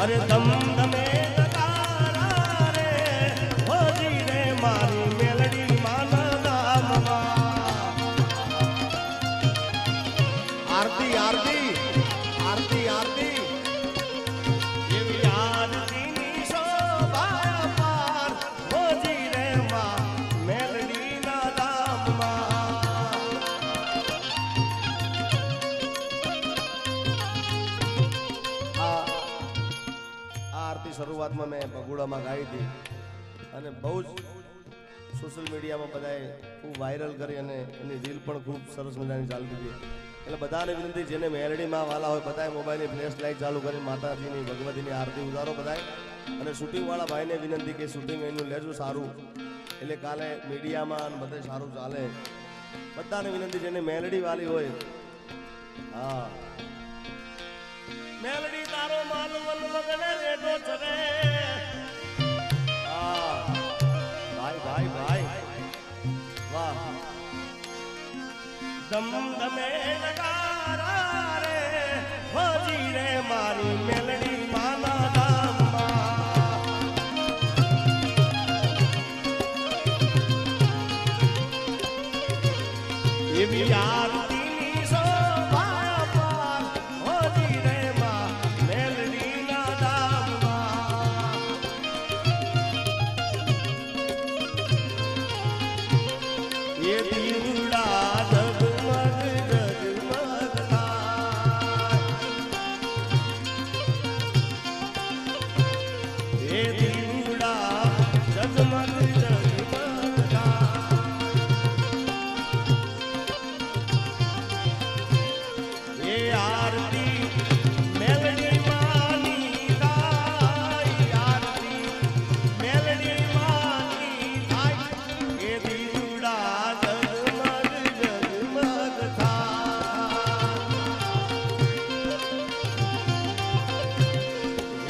અરે ધમ ધમે નગારા રે હોજી રે મારી મેલડી માના ધામમાં આરતી આરતી આરતી આરતી એવી આરતીની શોભા પાર હોજી રે માં મેલડીના ધામમાં આરતી શરૂઆતમાં મેં ભગુડામાં ગાઈ હતી અને બહુ જ સોશિયલ મીડિયામાં બધાએ ખૂબ વાયરલ કરી અને એની રીલ પણ ખૂબ સરસ મજાની ચાલતી હતી. એટલે બધાને વિનંતી જેને મેલડીમાં વાલા હોય બધાએ મોબાઈલની ફ્લેશ લાઇટ ચાલુ કરી માતાજીની ભગવતીની આરતી ઉતારો બધાએ. અને શૂટિંગવાળા ભાઈને વિનંતી કે શૂટિંગ એનું લેજો સારું એટલે કાલે મીડિયામાં અને બધે સારું ચાલે. બધાને વિનંતી જેને મેલડી વાલી હોય હા મેલડી તારો માનવન મગને રેડો ચરે હા ભાઈ ભાઈ ભાઈ વાહ ધમ ધમે નગારા રે હોજી રે મારી મેલડી માના ધામમાં એવી આરતીની શોભા પાર હોજી રે માં મેલડીના ધામમાં એ દીવડા જગમગ જગમગ થાય એ દીવડા જગમગ જગમગ થાય એ આરતી મેલડી માની થાય આરતી મેલડી માની થાય એ દીવડા જગમગ જગમગ થાય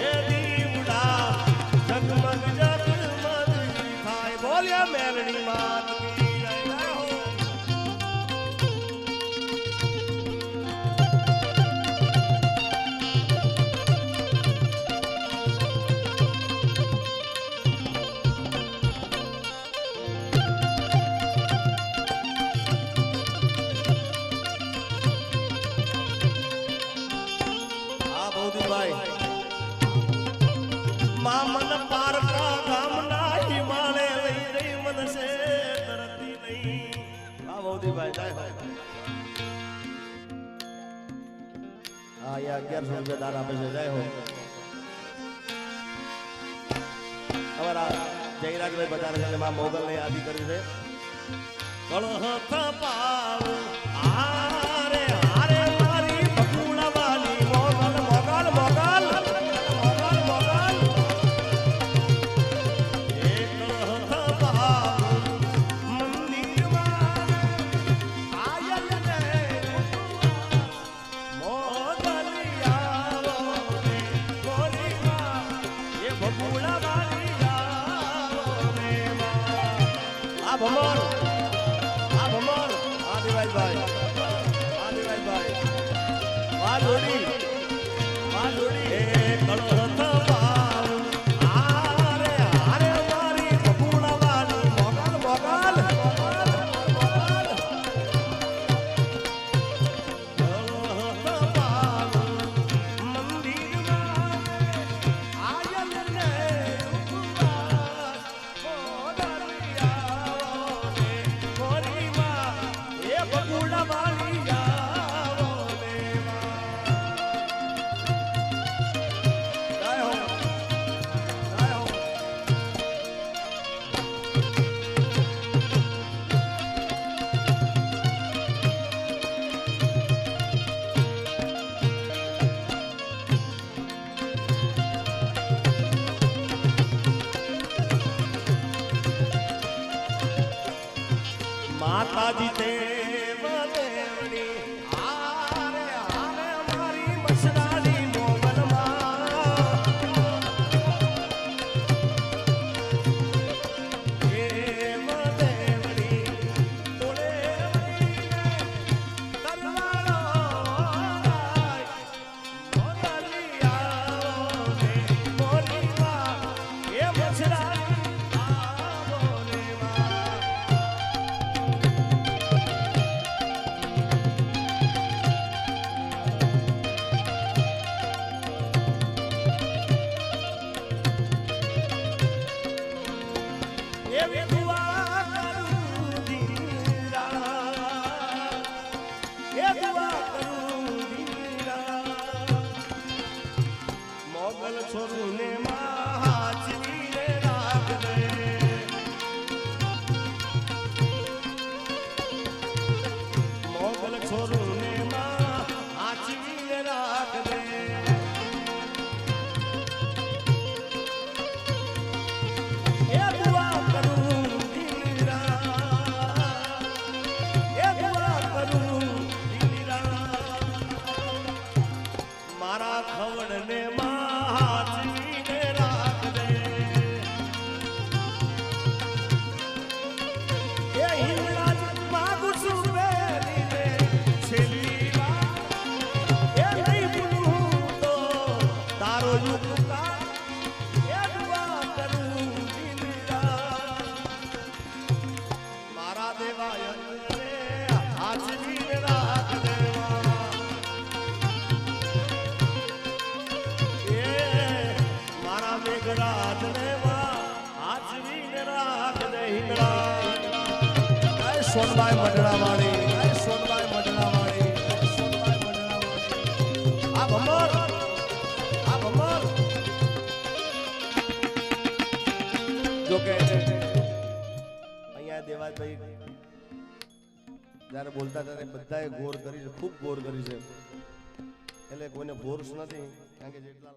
એ દીવડા જગમગ જગમગ થાય બોલ્યા મેલડી માની જય હો મામન પારકા ગામના હિમાલય લઈ જઈ મનસે તરતી નહીં આ બૌદ્ધભાઈ જય હો હા યા 1100 રૂપિયા દાન આપે છે જય હો અમારા જયરાજભાઈ બધાને છે માં મોગલને યાદી કરી છે કળહ પાવ આરે આરે મારી બકુલા વાલી મોગલ મોગલ મોગલ ભમર આદિવાસભાઈ વાહ જોડી એ કળહ પાવ આરે આરે મારી બકુલા વાલી મોગલ મોગલ માતાજી દેવ દેવડી આરે આરે મારી મસરાડી મોગલમાં દેવ દેવડી તોડે તરવાળો મોગલિયા છોરું ને માં આચવીને રાખજે એ દુઆ કરું દિલરા એ દુઆ કરું દિલરા મારા ખવડને માં આચવીને રાખજે એ હિંગળાજ માગું છું બેરીને છેલ્લી વાર એ નહીં ભૂલું તો તારો ઉપકાર એ દુઆ કરું દિલરા મારા દેવાયનને આચવીને રાખજે એ મારા મેઘરાજને આચવીને રાખજે હિંગળાજ સોનબાઈ મઢડાવાળી સોનબાઈ મઢડાવાળી સોનબાઈ મઢડાવાળી આ ભમર જો કે અહીંયા દેવાભાઈ જ્યારે બોલતા ત્યારે બધાએ ગોર કરી છે ખૂબ ગોર કરી છે એટલે કોઈને ફોર્સ નથી કારણ કે જેટલા